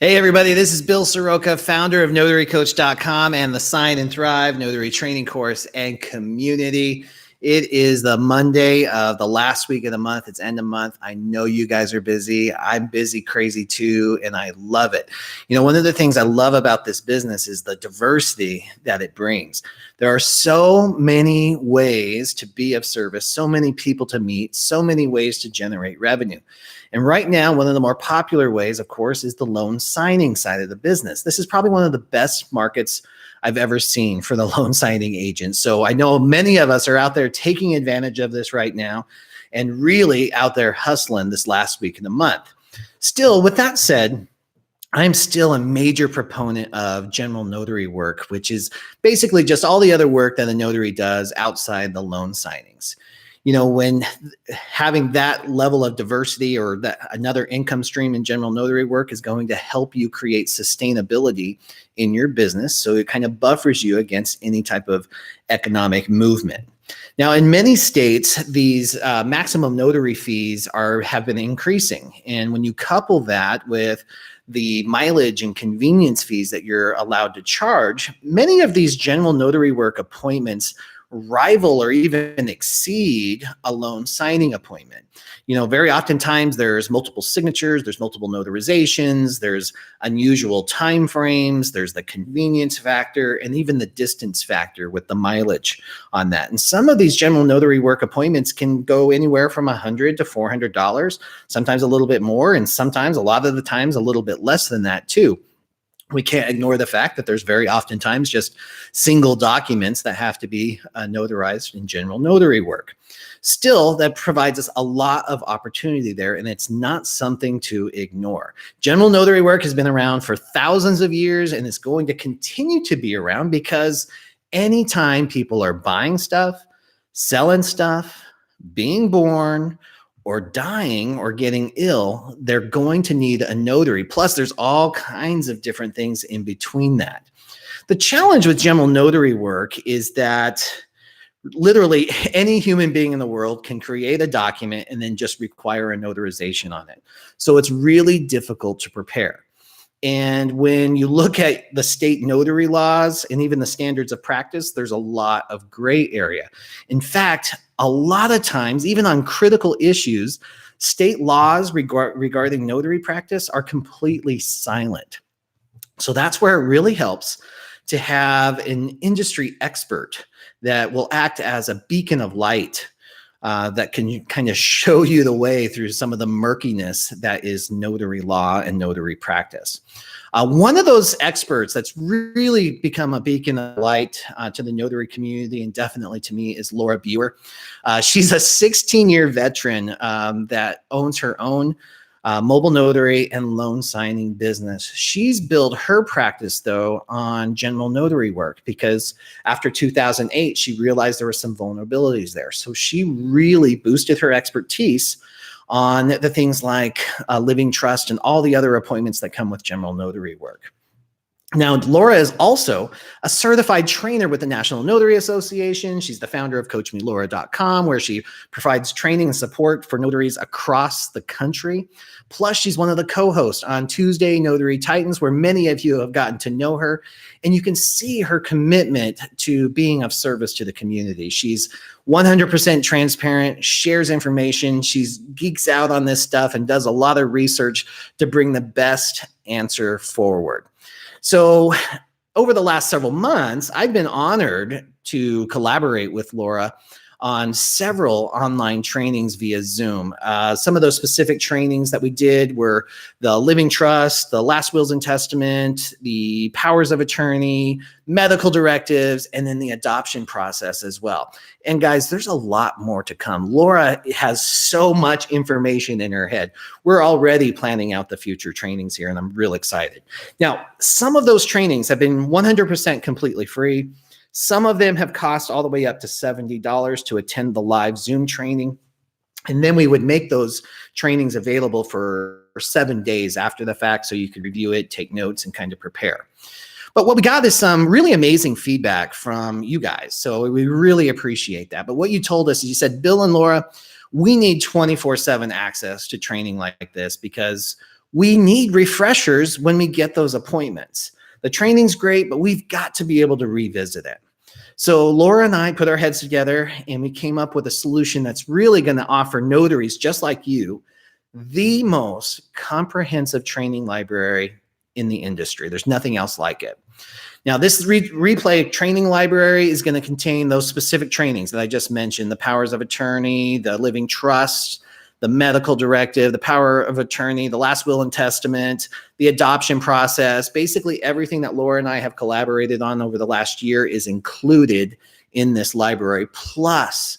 Hey everybody, this is Bill Soroka, founder of notarycoach.com and the Sign and Thrive Notary Training Course and Community. It is the Monday of the last week of the month. It's end of month. I know you guys are busy. I'm busy crazy too, and I love it. You know, one of the things I love about this business is the diversity that it brings. There are so many ways to be of service, so many people to meet, so many ways to generate revenue. And right now, one of the more popular ways, of course, is the loan signing side of the business. This is probably one of the best markets I've ever seen for the loan signing agent. So I know many of us are out there taking advantage of this right now and really out there hustling this last week of the month. Still, with that said, I'm still a major proponent of general notary work, which is basically just all the other work that a notary does outside the loan signings. You know, when having that level of diversity or that another income stream in general notary work is going to help you create sustainability in your business. So it kind of buffers you against any type of economic movement. Now, in many states, these maximum notary fees have been increasing. And when you couple that with the mileage and convenience fees that you're allowed to charge, many of these general notary work appointments rival or even exceed a loan signing appointment. You know, very oftentimes there's multiple signatures, there's multiple notarizations, there's unusual time frames, there's the convenience factor, and even the distance factor with the mileage on that. And some of these general notary work appointments can go anywhere from $100 to $400, sometimes a little bit more, and sometimes a lot of the times a little bit less than that too. We can't ignore the fact that there's very oftentimes just single documents that have to be notarized in general notary work. Still, that provides us a lot of opportunity there, and it's not something to ignore. General notary work has been around for thousands of years, and it's going to continue to be around because anytime people are buying stuff, selling stuff, being born, or dying or getting ill, they're going to need a notary. Plus, there's all kinds of different things in between that. The challenge with general notary work is that literally any human being in the world can create a document and then just require a notarization on it. So it's really difficult to prepare. And when you look at the state notary laws and even the standards of practice, there's a lot of gray area. In fact, a lot of times, even on critical issues, state laws regarding notary practice are completely silent. So that's where it really helps to have an industry expert that will act as a beacon of light that can kind of show you the way through some of the murkiness that is notary law and notary practice. One of those experts that's really become a beacon of light to the notary community and definitely to me is Laura Biewer. She's a 16-year veteran that owns her own mobile notary and loan signing business. She's built her practice though on general notary work because after 2008, she realized there were some vulnerabilities there. So she really boosted her expertise on the things like living trust and all the other appointments that come with general notary work. Now, Laura is also a certified trainer with the National Notary Association. She's the founder of CoachMeLaura.com, where she provides training and support for notaries across the country. Plus, she's one of the co-hosts on Tuesday Notary Titans, where many of you have gotten to know her. And you can see her commitment to being of service to the community. She's 100% transparent, shares information. She's geeks out on this stuff and does a lot of research to bring the best answer forward. So over the last several months, I've been honored to collaborate with Laura on several online trainings via Zoom. Some of those specific trainings that we did were the living trust, the last wills and testament, the powers of attorney, medical directives, and then the adoption process as well. And guys, there's a lot more to come. Laura has so much information in her head. We're already planning out the future trainings here, and I'm real excited. Now, some of those trainings have been 100% completely free. Some of them have cost all the way up to $70 to attend the live Zoom training. And then we would make those trainings available for 7 days after the fact so you could review it, take notes, and kind of prepare. But what we got is some really amazing feedback from you guys. So we really appreciate that. But what you told us is you said, Bill and Laura, We need 24/7 access to training like this because we need refreshers when we get those appointments. The training's great, but we've got to be able to revisit it. So Laura and I put our heads together and we came up with a solution that's really going to offer notaries just like you the most comprehensive training library in the industry. There's nothing else like it. Now, this replay training library is going to contain those specific trainings that I just mentioned, the powers of attorney, the living trust, the medical directive, the power of attorney, the last will and testament, the adoption process. Basically, everything that Laura and I have collaborated on over the last year is included in this library, plus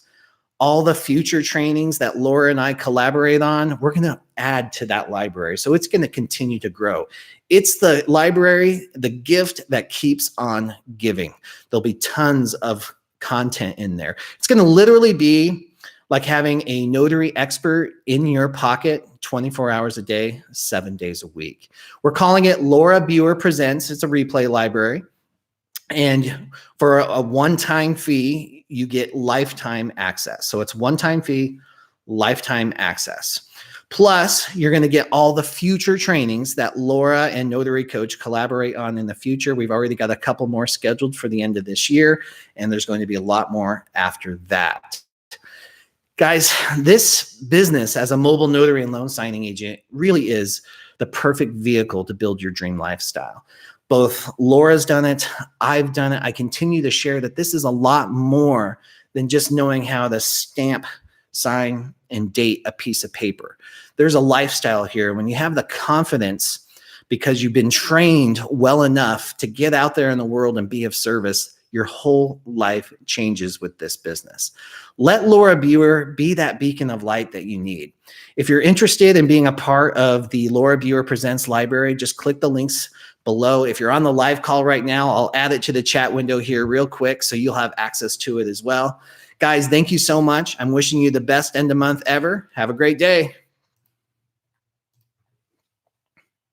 all the future trainings that Laura and I collaborate on, we're going to add to that library. So it's going to continue to grow. It's the library, the gift that keeps on giving. There'll be tons of content in there. It's going to literally be like having a notary expert in your pocket 24 hours a day, 7 days a week. We're calling it Laura Biewer Presents. It's a replay library. And for a one-time fee, you get lifetime access. So it's one-time fee, lifetime access. Plus, you're going to get all the future trainings that Laura and Notary Coach collaborate on in the future. We've already got a couple more scheduled for the end of this year, and there's going to be a lot more after that. Guys, this business as a mobile notary and loan signing agent really is the perfect vehicle to build your dream lifestyle. Both Laura's done it, I've done it. I continue to share that this is a lot more than just knowing how to stamp, sign, and date a piece of paper. There's a lifestyle here. When you have the confidence because you've been trained well enough to get out there in the world and be of service, your whole life changes with this business. Let Laura Biewer be that beacon of light that you need. If you're interested in being a part of the Laura Biewer Presents library, just click the links below. If you're on the live call right now, I'll add it to the chat window here real quick so you'll have access to it as well. Guys, thank you so much. I'm wishing you the best end of month ever. Have a great day.